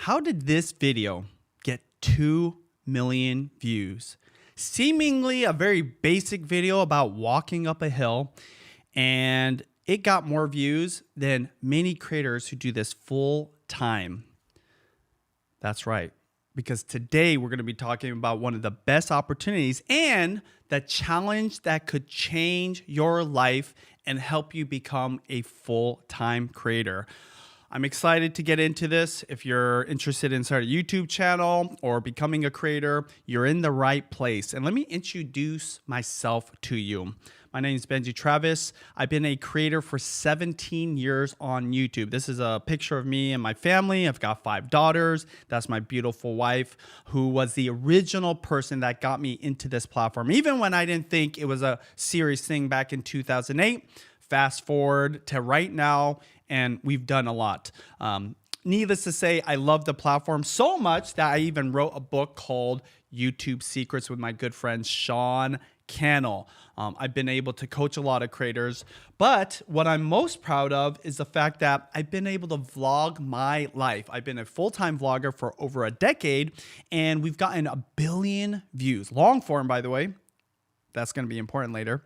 How did this video get 2 million views? Seemingly a very basic video about walking up a hill, and it got more views than many creators who do this full time. That's right, because today we're going to be talking about one of the best opportunities and the challenge that could change your life and help you become a full-time creator. I'm excited to get into this. If you're interested in starting a YouTube channel or becoming a creator, you're in the right place. And let me introduce myself to you. My name is Benji Travis. I've been a creator for 17 years on YouTube. This is a picture of me and my family. I've got 5 daughters. That's my beautiful wife, who was the original person that got me into this platform, even when I didn't think it was a serious thing back in 2008. Fast forward to right now, and we've done a lot. Needless to say, I love the platform so much that I even wrote a book called YouTube Secrets with my good friend Sean Cannell. I've been able to coach a lot of creators, but what I'm most proud of is the fact that I've been able to vlog my life. I've been a full-time vlogger for over a decade, and we've gotten 1 billion views. Long form, by the way. That's going to be important later.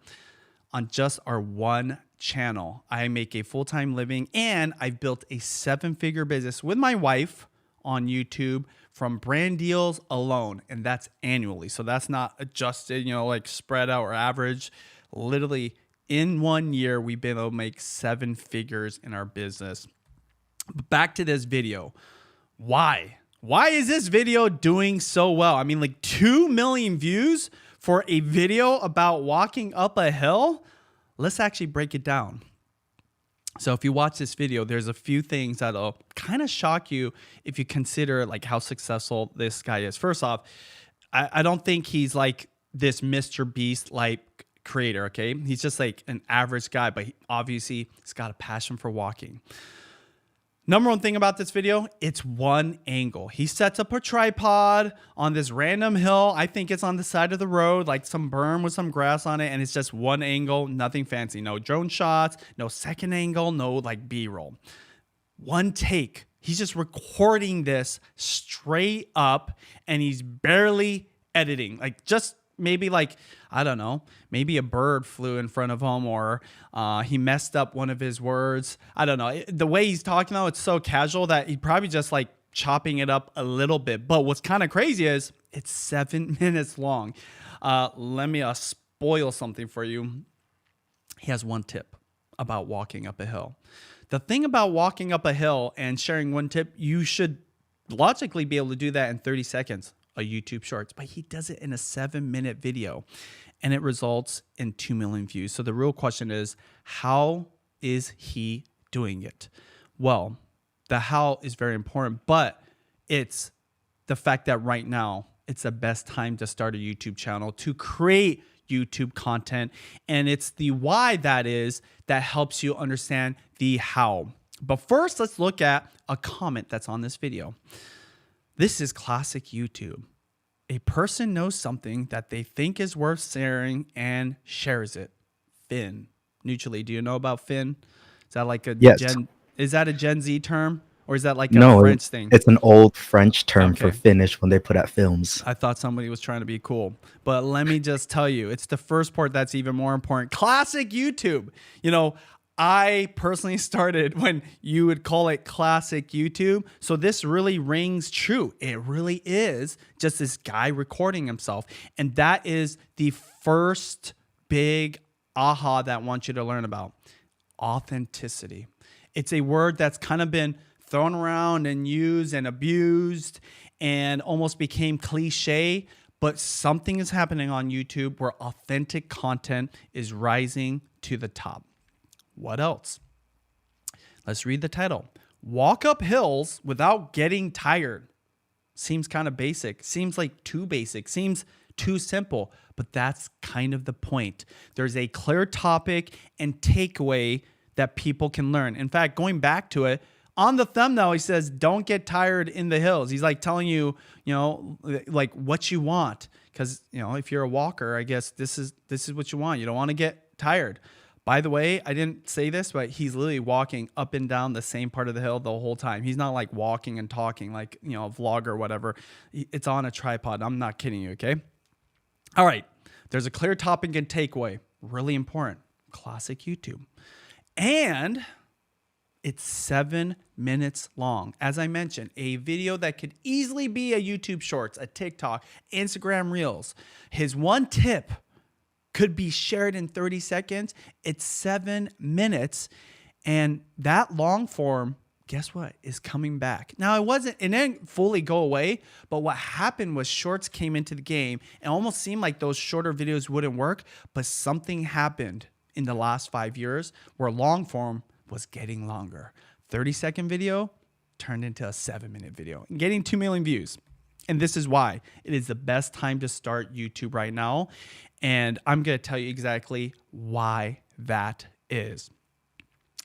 On just our one channel. I make a full-time living, and I've built a 7-figure business with my wife on YouTube from brand deals alone, and that's annually. So that's not adjusted, like spread out or average. Literally in 1 year, we've been able to make 7 figures in our business. But back to this video. Why? Why is this video doing so well? I mean, like 2 million views for a video about walking up a hill? Let's actually break it down. So if you watch this video, there's a few things that'll kind of shock you if you consider like how successful this guy is. First off, I don't think he's like this Mr. Beast like creator, okay? He's just like an average guy, but obviously he's got a passion for walking. Number one thing about this video, it's one angle. He sets up a tripod on this random hill. I think it's on the side of the road, like some berm with some grass on it. And it's just one angle, nothing fancy. No drone shots, no second angle, no like B-roll. One take. He's just recording this straight up, and he's barely editing. Like just maybe like, I don't know, maybe a bird flew in front of him, or he messed up one of his words. I don't know. The way he's talking though, it's so casual that he probably just like chopping it up a little bit. But what's kind of crazy is it's 7 minutes long. Let me spoil something for you. He has one tip about walking up a hill. The thing about walking up a hill and sharing one tip, you should logically be able to do that in 30 seconds. A YouTube Shorts, but he does it in a 7-minute video, and it results in 2 million views. So the real question is, how is he doing it? Well, the how is very important, but it's the fact that right now it's the best time to start a YouTube channel, to create YouTube content, and it's the why that helps you understand the how. But first, let's look at a comment that's on this video. This is classic YouTube. A person knows something that they think is worth sharing and shares it. Finn. Neutrally, do you know about Finn? Is that like a is that a Gen Z term, or is that like a French thing? It's an old French term for finish when they put out films. I thought somebody was trying to be cool, but let me just tell you, it's the first part that's even more important. Classic YouTube. I personally started when you would call it classic YouTube. So this really rings true. It really is just this guy recording himself. And that is the first big aha that I want you to learn about. Authenticity. It's a word that's kind of been thrown around and used and abused and almost became cliche. But something is happening on YouTube where authentic content is rising to the top. What else? Let's read the title. Walk up hills without getting tired. Seems kind of basic. Seems like too basic. Seems too simple. But that's kind of the point. There's a clear topic and takeaway that people can learn. In fact, going back to it, on the thumbnail, he says, don't get tired in the hills. He's like telling you, like what you want. Because, if you're a walker, I guess this is what you want. You don't want to get tired. By the way, I didn't say this, but he's literally walking up and down the same part of the hill the whole time. He's not like walking and talking like, a vlogger or whatever. It's on a tripod. I'm not kidding you, okay? All right. There's a clear topic and takeaway. Really important. Classic YouTube. And it's 7 minutes long. As I mentioned, a video that could easily be a YouTube Shorts, a TikTok, Instagram Reels. His one tip could be shared in 30 seconds. It's 7 minutes. And that long form, guess what, is coming back. Now, it didn't fully go away, but what happened was Shorts came into the game and almost seemed like those shorter videos wouldn't work, but something happened in the last 5 years where long form was getting longer. 30-second video turned into a 7-minute video and getting 2 million views. And this is why it is the best time to start YouTube right now. And I'm going to tell you exactly why that is.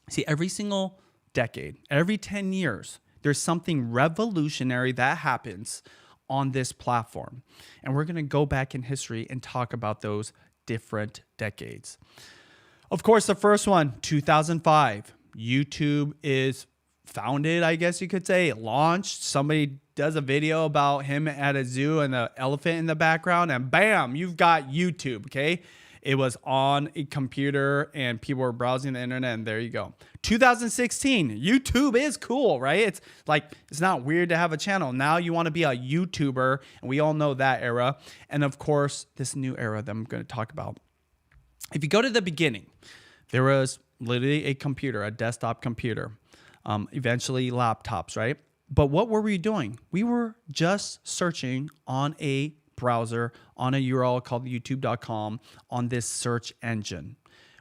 See, every single decade, every 10 years, there's something revolutionary that happens on this platform. And we're going to go back in history and talk about those different decades. Of course, the first one, 2005, YouTube is founded, I guess you could say, launched. Somebody does a video about him at a zoo and the elephant in the background, and bam, you've got YouTube, okay? It was on a computer and people were browsing the internet, and there you go. 2016, YouTube is cool, right? It's not weird to have a channel. Now you want to be a YouTuber, and we all know that era. And of course, this new era that I'm going to talk about. If you go to the beginning, there was literally a computer, a desktop computer, eventually laptops, right? But what were we doing? We were just searching on a browser, on a URL called youtube.com, on this search engine.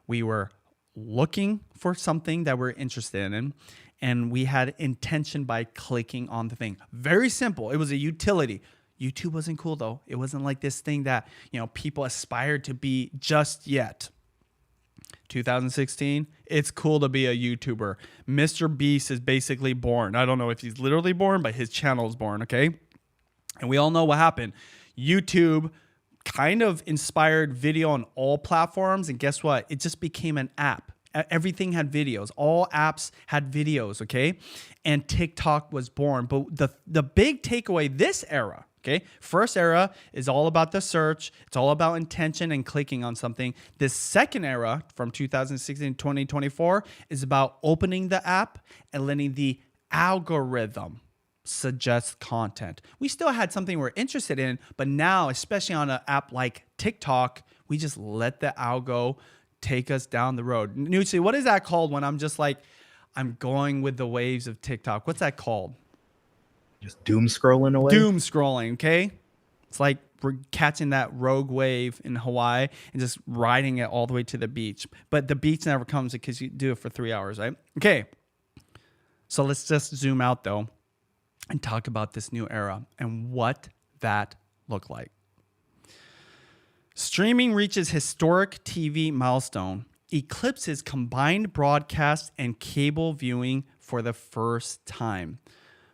We were looking for something that we're interested in, and we had intention by clicking on the thing. Very simple. It was a utility. YouTube wasn't cool though. It wasn't like this thing that, people aspired to be just yet. 2016, it's cool to be a YouTuber. Mr. Beast is basically born. I don't know if he's literally born, but his channel is born, okay? And we all know what happened. YouTube kind of inspired video on all platforms, and guess what? It just became an app. Everything had videos. All apps had videos, okay? And TikTok was born. But the big takeaway this era, okay? First era is all about the search. It's all about intention and clicking on something. This second era from 2016 to 2024 is about opening the app and letting the algorithm suggest content. We still had something we're interested in, but now, especially on an app like TikTok, we just let the algo take us down the road. Nucci, what is that called when I'm just like, I'm going with the waves of TikTok? What's that called? Just doom scrolling away? Doom scrolling, okay? It's like we're catching that rogue wave in Hawaii and just riding it all the way to the beach. But the beach never comes because you do it for 3 hours, right? Okay. So let's just zoom out, though, and talk about this new era and what that looked like. Streaming reaches historic TV milestone, eclipses combined broadcast and cable viewing for the first time.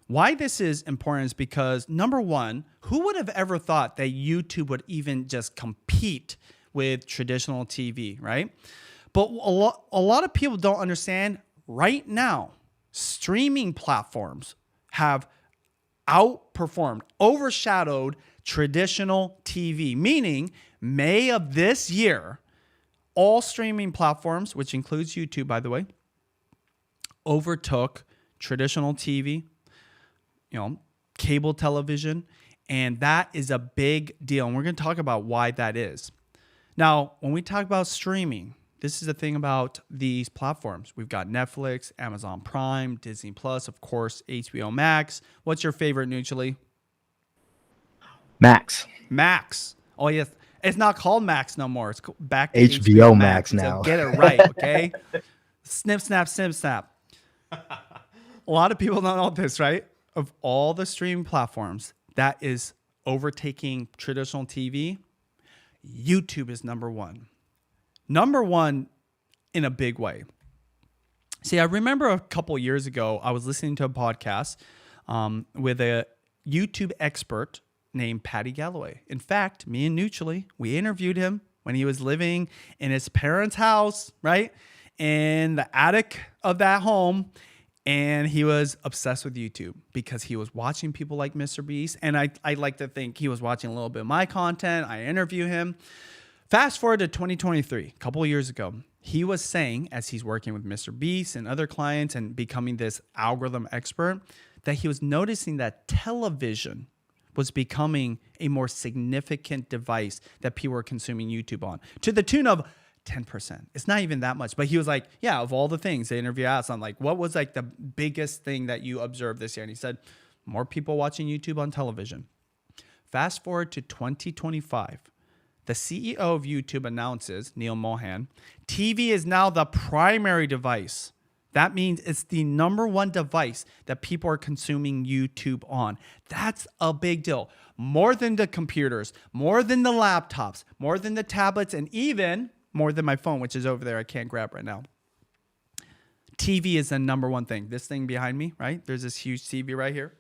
Why this is important is because, number one, who would have ever thought that YouTube would even just compete with traditional TV, right? But a lot of people don't understand right now, streaming platforms have outperformed, overshadowed traditional TV, meaning May of this year, all streaming platforms, which includes YouTube, by the way, overtook traditional TV, cable television, and that is a big deal. And we're going to talk about why that is. Now, when we talk about streaming, this is the thing about these platforms. We've got Netflix, Amazon Prime, Disney Plus, of course, HBO Max. What's your favorite, Nucci? Max. Max. Oh, yes. It's not called Max no more. It's back to HBO Max now. So get it right, okay? Snip, snap, snip, snap. A lot of people don't know this, right? Of all the streaming platforms that is overtaking traditional TV, YouTube is number one. Number one in a big way. See, I remember a couple years ago, I was listening to a podcast with a YouTube expert named Patty Galloway. In fact, me and Nucci, we interviewed him when he was living in his parents' house, right? In the attic of that home. And he was obsessed with YouTube because he was watching people like Mr. Beast. And I like to think he was watching a little bit of my content. I interview him. Fast forward to 2023, a couple of years ago, he was saying, as he's working with Mr. Beast and other clients and becoming this algorithm expert, that he was noticing that television was becoming a more significant device that people were consuming YouTube on, to the tune of 10%. It's not even that much. But he was like, yeah, of all the things the interview asked, I'm like, what was like the biggest thing that you observed this year? And he said, more people watching YouTube on television. Fast forward to 2025. The CEO of YouTube announces, Neil Mohan, TV is now the primary device. That means it's the number one device that people are consuming YouTube on. That's a big deal. More than the computers, more than the laptops, more than the tablets, and even more than my phone, which is over there. I can't grab right now. TV is the number one thing. This thing behind me, right? There's this huge TV right here.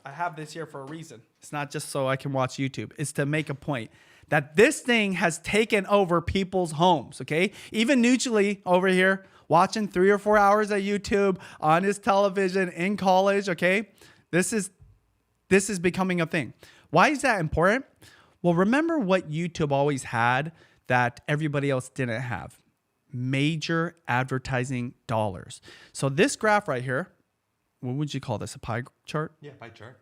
I have this here for a reason. It's not just so I can watch YouTube. It's to make a point that this thing has taken over people's homes, okay? Even Nuclear over here watching 3 or 4 hours of YouTube on his television in college, okay? This is becoming a thing. Why is that important? Well, remember what YouTube always had that everybody else didn't have. Major advertising dollars. So this graph right here, what would you call this? A pie chart? Yeah, pie chart.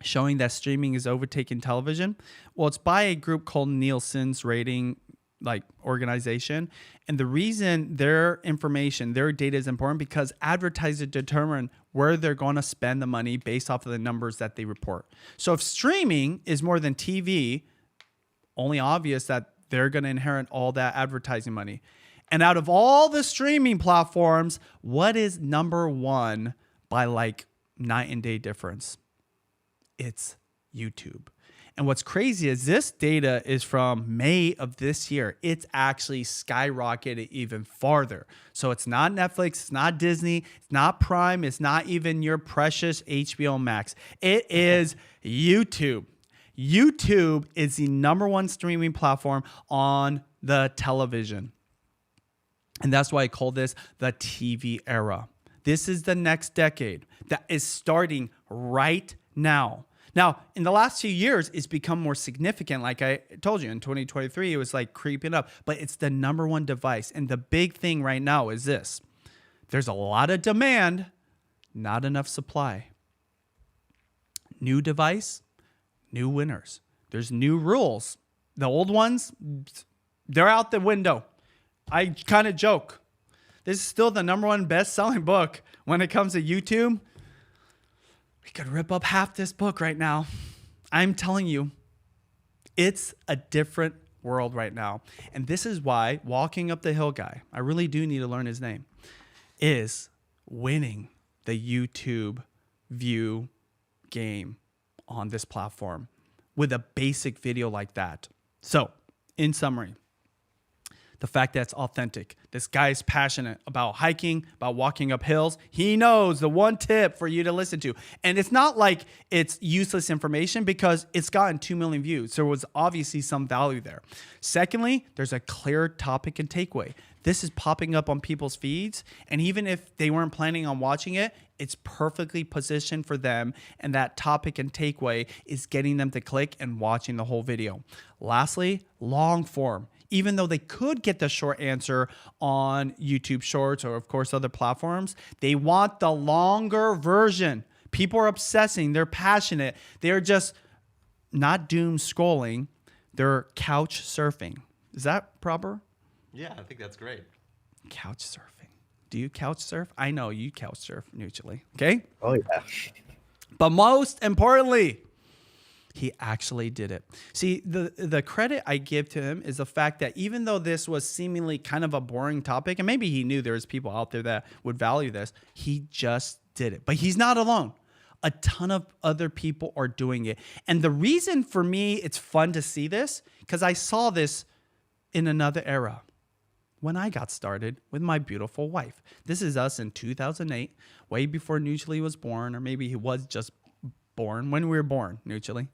Showing that streaming is overtaking television. Well, it's by a group called Nielsen's rating organization. And the reason their information, their data is important because advertisers determine where they're going to spend the money based off of the numbers that they report. So if streaming is more than TV, only obvious that they're going to inherit all that advertising money. And out of all the streaming platforms, what is number one by like night and day difference? It's YouTube. And what's crazy is this data is from May of this year. It's actually skyrocketed even farther. So it's not Netflix, it's not Disney, it's not Prime, it's not even your precious HBO Max. It is YouTube. YouTube is the number one streaming platform on the television. And that's why I call this the TV era. This is the next decade that is starting right now. Now, in the last few years, it's become more significant. Like I told you, in 2023, it was like creeping up. But it's the number one device. And the big thing right now is this. There's a lot of demand, not enough supply. New device, new winners. There's new rules. The old ones, they're out the window. I kind of joke. This is still the number one best-selling book when it comes to YouTube. We could rip up half this book right now. I'm telling you, it's a different world right now. And this is why Walking Up the Hill guy, I really do need to learn his name, is winning the YouTube view game on this platform with a basic video like that. So, in summary, the fact that it's authentic. This guy is passionate about hiking, about walking up hills. He knows the one tip for you to listen to. And it's not like it's useless information because it's gotten 2 million views. There was obviously some value there. Secondly, there's a clear topic and takeaway. This is popping up on people's feeds. And even if they weren't planning on watching it, it's perfectly positioned for them. And that topic and takeaway is getting them to click and watching the whole video. Lastly, long form. Even though they could get the short answer on YouTube Shorts or, of course, other platforms, they want the longer version. People are obsessing. They're passionate. They're just not doom scrolling. They're couch surfing. Is that proper? Yeah, I think that's great. Couch surfing. Do you couch surf? I know you couch surf mutually. Okay? Oh, yeah. But most importantly, he actually did it. See, the credit I give to him is the fact that even though this was seemingly kind of a boring topic, and maybe he knew there was people out there that would value this, he just did it. But he's not alone. A ton of other people are doing it. And the reason for me it's fun to see this, because I saw this in another era when I got started with my beautiful wife. This is us in 2008, way before Nuclear was born, or maybe he was just born when we were born, Nuclear.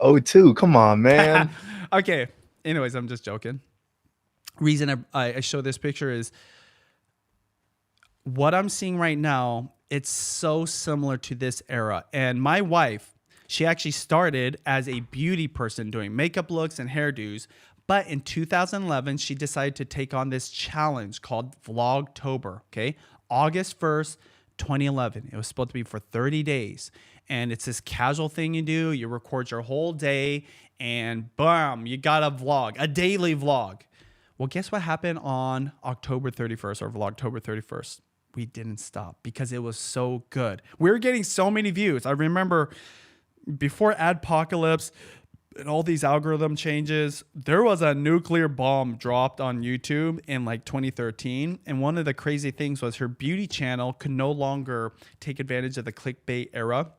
02, come on, man. Okay. Anyways, I'm just joking. Reason I show this picture is what I'm seeing right now. It's so similar to this era. And my wife, she actually started as a beauty person doing makeup looks and hairdos. But in 2011, she decided to take on this challenge called Vlogtober. Okay. August 1st, 2011. It was supposed to be for 30 days. And it's this casual thing you do. You record your whole day and boom, you got a vlog, a daily vlog. Well, guess what happened on October 31st or Vlogtober 31st? We didn't stop because it was so good. We were getting so many views. I remember before Adpocalypse and all these algorithm changes, there was a nuclear bomb dropped on YouTube in like 2013. And one of the crazy things was her beauty channel could no longer take advantage of the clickbait era.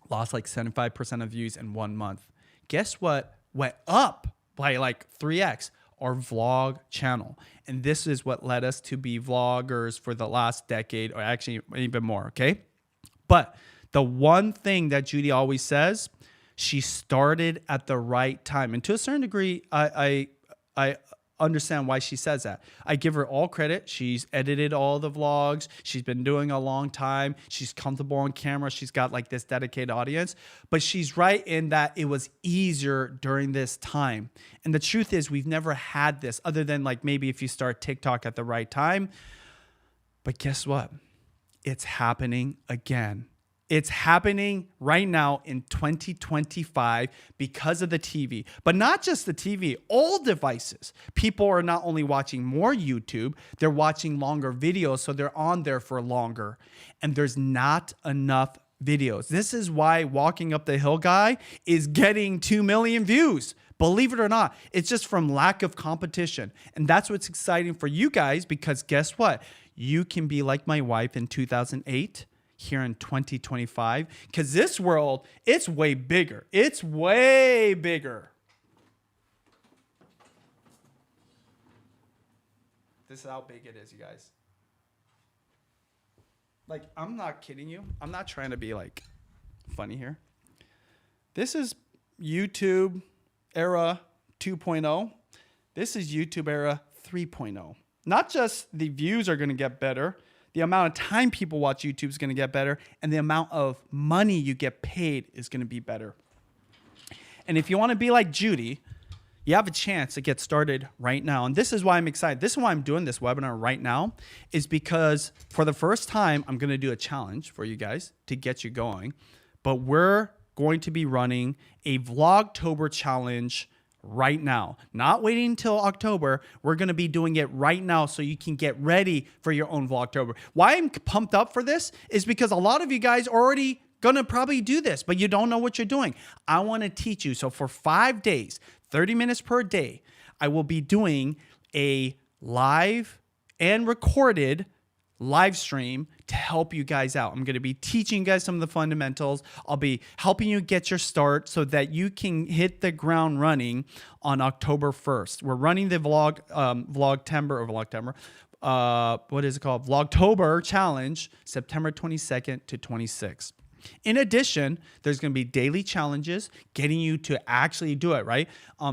Lost like 75% of views in 1 month. Guess what went up by like 3x? Our vlog channel. And this is what led us to be vloggers for the last decade, or actually even more, okay? But the one thing that Judy always says, she started at the right time. And to a certain degree, I understand why she says that. I give her all credit. She's edited all the vlogs. She's been doing a long time. She's comfortable on camera. She's got like this dedicated audience. But she's right in that it was easier during this time. And the truth is we've never had this other than like maybe if you start TikTok at the right time. But guess what? It's happening again. It's happening right now in 2025 because of the TV, but not just the TV, all devices. People are not only watching more YouTube, they're watching longer videos. So they're on there for longer and there's not enough videos. This is why Walking Up the Hill guy is getting 2 million views. Believe it or not, it's just from lack of competition. And that's what's exciting for you guys because guess what? You can be like my wife in 2008. Here in 2025, because this world, it's way bigger. It's way bigger. This is how big it is, you guys. Like, I'm not kidding you. I'm not trying to be like funny here. This is YouTube era 2.0. This is YouTube era 3.0. Not just the views are going to get better. The amount of time people watch YouTube is going to get better, and the amount of money you get paid is going to be better. And if you want to be like Judy, you have a chance to get started right now. And this is why I'm excited. This is why I'm doing this webinar right now, is because for the first time, I'm going to do a challenge for you guys to get you going. But we're going to be running a Vlogtober challenge right now, not waiting until October. We're going to be doing it right now so you can get ready for your own Vlogtober. Why I'm pumped up for this is because a lot of you guys are already going to probably do this, but you don't know what you're doing. I want to teach you. So for 5 days, 30 minutes per day, I will be doing a live and recorded live stream to help you guys out. I'm going to be teaching you guys some of the fundamentals. I'll be helping you get your start so that you can hit the ground running on October 1st. We're running the Vlogtober, what is it called? Vlogtober challenge, September 22nd to 26th. In addition, there's going to be daily challenges getting you to actually do it, right?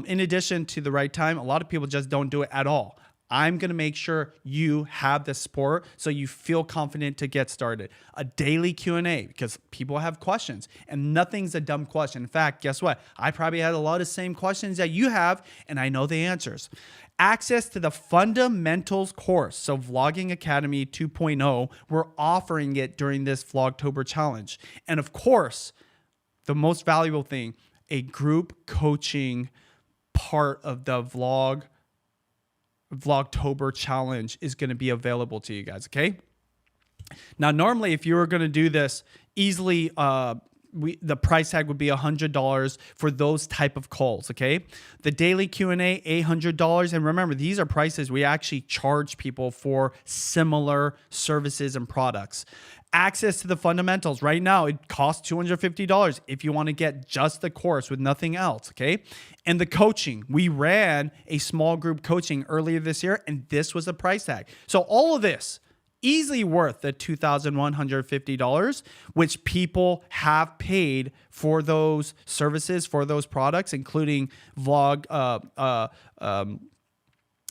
In addition to the right time, a lot of people just don't do it at all. I'm going to make sure you have the support so you feel confident to get started. A daily Q&A because people have questions and nothing's a dumb question. In fact, guess what? I probably had a lot of same questions that you have and I know the answers. Access to the fundamentals course. So Vlogging Academy 2.0, we're offering it during this Vlogtober challenge. And of course, the most valuable thing, a group coaching part of the Vlogtober challenge is going to be available to you guys. Okay. Now, normally, if you were going to do this easily, the price tag would be $100 for those type of calls. Okay. The daily Q&A, $800. And remember, these are prices we actually charge people for similar services and products. Access to the fundamentals right now, it costs $250 if you want to get just the course with nothing else. Okay. And the coaching, we ran a small group coaching earlier this year, and this was the price tag. So all of this easily worth the $2,150, which people have paid for those services, for those products, including Vlogging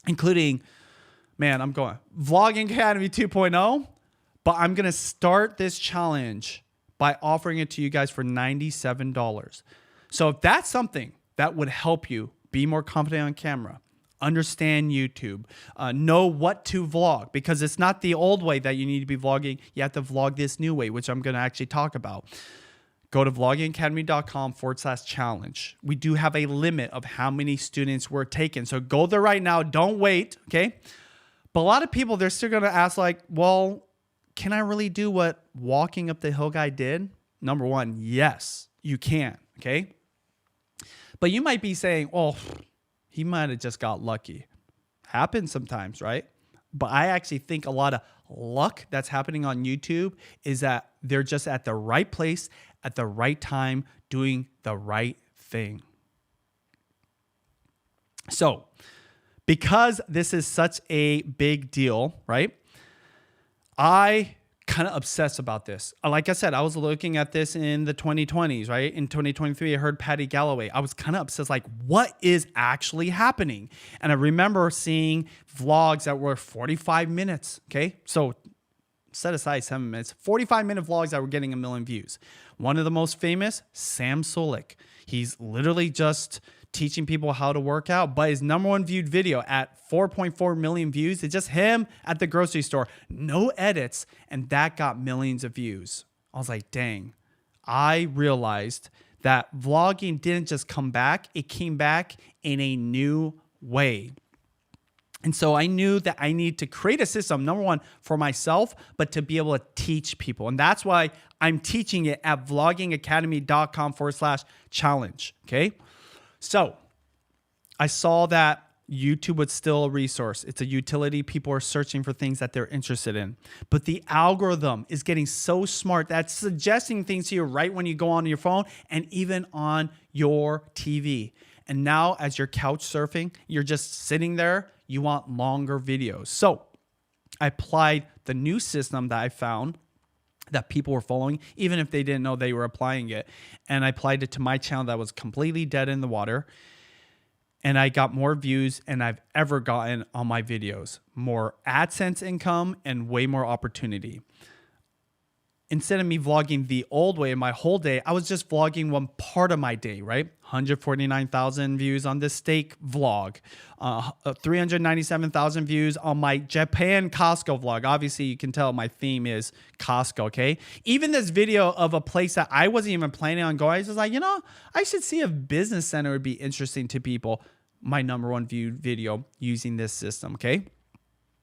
Academy 2.0. But I'm going to start this challenge by offering it to you guys for $97. So if that's something that would help you be more confident on camera, understand YouTube, know what to vlog, because it's not the old way that you need to be vlogging. You have to vlog this new way, which I'm going to actually talk about. Go to vloggingacademy.com/challenge. We do have a limit of how many students we're taking. So go there right now. Don't wait. Okay. But a lot of people, they're still going to ask like, well, can I really do what walking up the hill guy did? Number one, yes, you can. Okay. But you might be saying, well, he might have just got lucky. Happens sometimes, right? But I actually think a lot of luck that's happening on YouTube is that they're just at the right place at the right time doing the right thing. So, because this is such a big deal, right? I kind of obsess about this. Like I said, I was looking at this in the 2020s, right? In 2023, I heard Patty Galloway. I was kind of obsessed, like, what is actually happening? And I remember seeing vlogs that were 45 minutes, okay? So set aside 7 minutes, 45-minute vlogs that were getting 1 million views. One of the most famous, Sam Solik. He's literally just teaching people how to work out, but his #1 viewed video at 4.4 million views, it's just him at the grocery store, no edits, and that got millions of views. I was like, dang. I realized that vlogging didn't just come back, it came back in a new way. And so I knew that I need to create a system, #1, for myself, but to be able to teach people. And that's why I'm teaching it at vloggingacademy.com/challenge. Okay. So I saw that YouTube was still a resource. It's a utility. People are searching for things that they're interested in. But the algorithm is getting so smart that it's suggesting things to you right when you go on your phone and even on your TV. And now as you're couch surfing, you're just sitting there, you want longer videos. So I applied the new system that I found that people were following, even if they didn't know they were applying it. And I applied it to my channel that was completely dead in the water. And I got more views than I've ever gotten on my videos. More AdSense income and way more opportunity. Instead of me vlogging the old way in my whole day, I was just vlogging one part of my day, right? 149,000 views on this steak vlog. 397,000 views on my Japan Costco vlog. Obviously, you can tell my theme is Costco, okay? Even this video of a place that I wasn't even planning on going, I was just like, I should see if business center would be interesting to people. My #1 viewed video using this system, okay?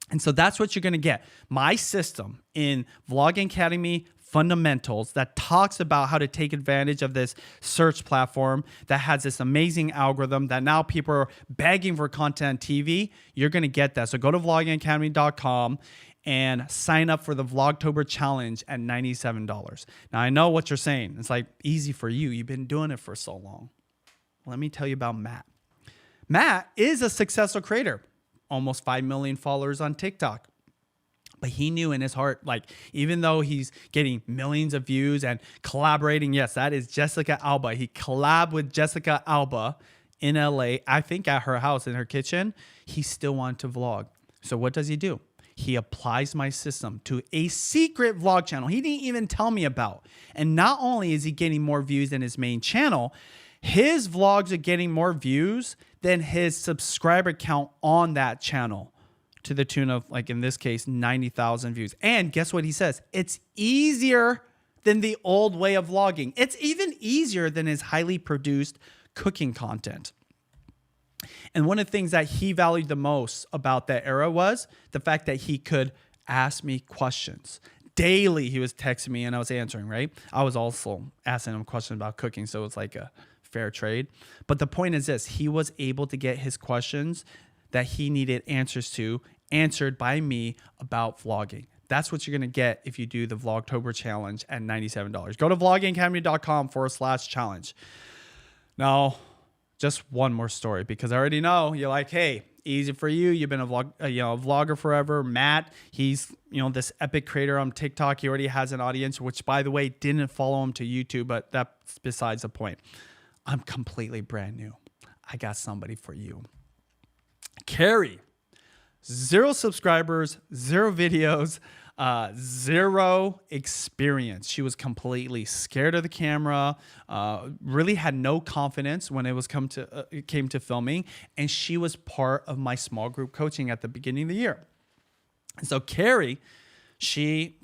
And so that's what you're going to get. My system in Vlogging Academy Fundamentals that talks about how to take advantage of this search platform that has this amazing algorithm that now people are begging for content on TV. You're going to get that. So go to vloggingacademy.com and sign up for the Vlogtober challenge at $97. Now, I know what you're saying. It's like easy for you. You've been doing it for so long. Let me tell you about Matt. Matt is a successful creator. Almost 5 million followers on TikTok. But he knew in his heart, like, even though he's getting millions of views and collaborating, yes, that is Jessica Alba. He collabed with Jessica Alba in LA, I think at her house, in her kitchen. He still wanted to vlog. So what does he do? He applies my system to a secret vlog channel he didn't even tell me about. And not only is he getting more views than his main channel, his vlogs are getting more views than his subscriber count on that channel, to the tune of, like in this case, 90,000 views. And guess what he says? It's easier than the old way of vlogging. It's even easier than his highly produced cooking content. And one of the things that he valued the most about that era was the fact that he could ask me questions. Daily, he was texting me and I was answering, right? I was also asking him questions about cooking, so it's like a fair trade. But the point is this, he was able to get his questions that he needed answers to answered by me about vlogging. That's what you're going to get if you do the Vlogtober challenge at $97. Go to vloggingacademy.com/challenge. Now, just one more story, because I already know you're like, hey, Easy for you. You've been a vlogger forever. Matt, he's this epic creator on TikTok. He already has an audience, which by the way didn't follow him to YouTube, but that's besides the point. I'm completely brand new. I got somebody for you. Carrie, 0 subscribers, 0 videos, 0 experience. She was completely scared of the camera, really had no confidence when it came to filming, and she was part of my small group coaching at the beginning of the year. And so Carrie, she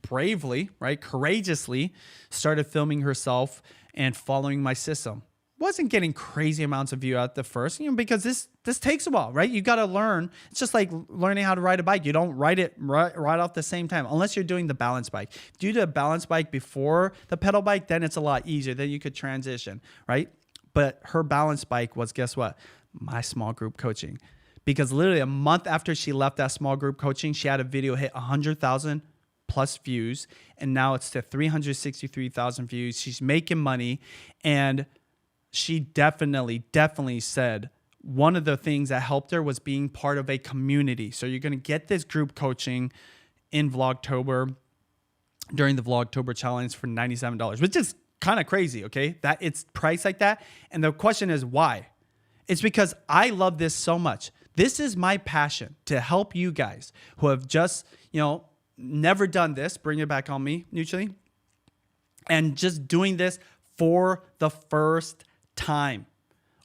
bravely, right, courageously started filming herself and following my system. Wasn't getting crazy amounts of view at the first, because this takes a while, right? You got to learn. It's just like learning how to ride a bike. You don't ride it right off the same time, unless you're doing the balance bike. If you do the balance bike before the pedal bike, then it's a lot easier. Then you could transition, right? But her balance bike was, guess what? My small group coaching. Because literally a month after she left that small group coaching, she had a video hit 100,000 plus views, and now it's to 363,000 views. She's making money, and she definitely said one of the things that helped her was being part of a community. So you're going to get this group coaching in Vlogtober during the Vlogtober challenge for $97, which is kind of crazy, okay? That it's priced like that. And the question is why? It's because I love this so much. This is my passion, to help you guys who have just, never done this, bring it back on me mutually, and just doing this for the first time,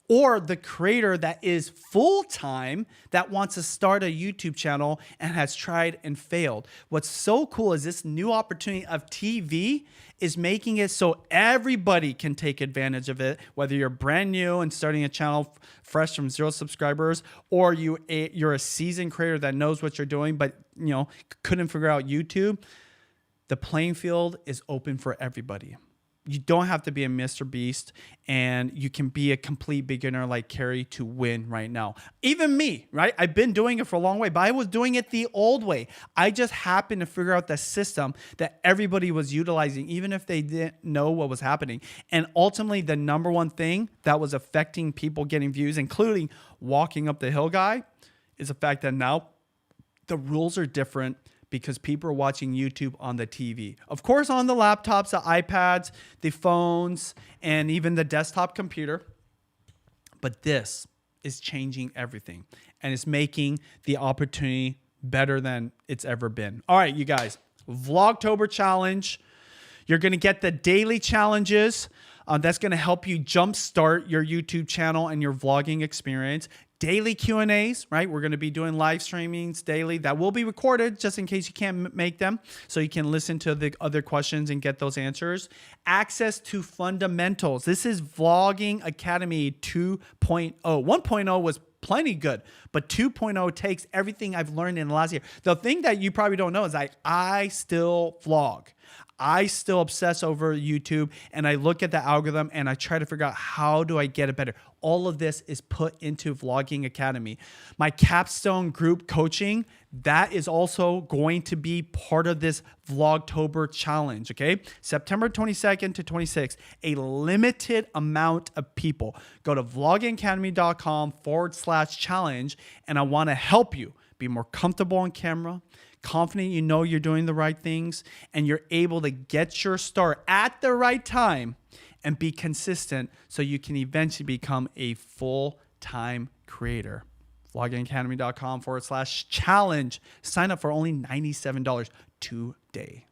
or the creator that is full-time that wants to start a YouTube channel and has tried and failed. What's so cool is this new opportunity of TV is making it so everybody can take advantage of it, whether you're brand new and starting a channel fresh from 0 subscribers, or you're a seasoned creator that knows what you're doing but couldn't figure out YouTube. The playing field is open for everybody. You don't have to be a Mr. Beast, and you can be a complete beginner like Carrie to win right now. Even me, right? I've been doing it for a long way, but I was doing it the old way. I just happened to figure out the system that everybody was utilizing, even if they didn't know what was happening. And ultimately, the number one thing that was affecting people getting views, including walking up the hill guy, is the fact that now the rules are different, because people are watching YouTube on the TV. Of course, on the laptops, the iPads, the phones, and even the desktop computer. But this is changing everything, and it's making the opportunity better than it's ever been. All right, you guys, Vlogtober challenge. You're going to get the daily challenges. That's going to help you jumpstart your YouTube channel and your vlogging experience. Daily Q&As, right? We're going to be doing live streamings daily that will be recorded just in case you can't make them, so you can listen to the other questions and get those answers. Access to fundamentals. This is Vlogging Academy 2.0. 1.0 was plenty good, but 2.0 takes everything I've learned in the last year. The thing that you probably don't know is I still vlog. I still obsess over YouTube, and I look at the algorithm and I try to figure out how do I get it better. All of this is put into Vlogging Academy. My capstone group coaching, that is also going to be part of this Vlogtober challenge, okay? September 22nd to 26th, a limited amount of people. Go to vloggingacademy.com/challenge, and I want to help you be more comfortable on camera, confident you're doing the right things, and you're able to get your start at the right time and be consistent so you can eventually become a full-time creator. Vloggingacademy.com/challenge. Sign up for only $97 today.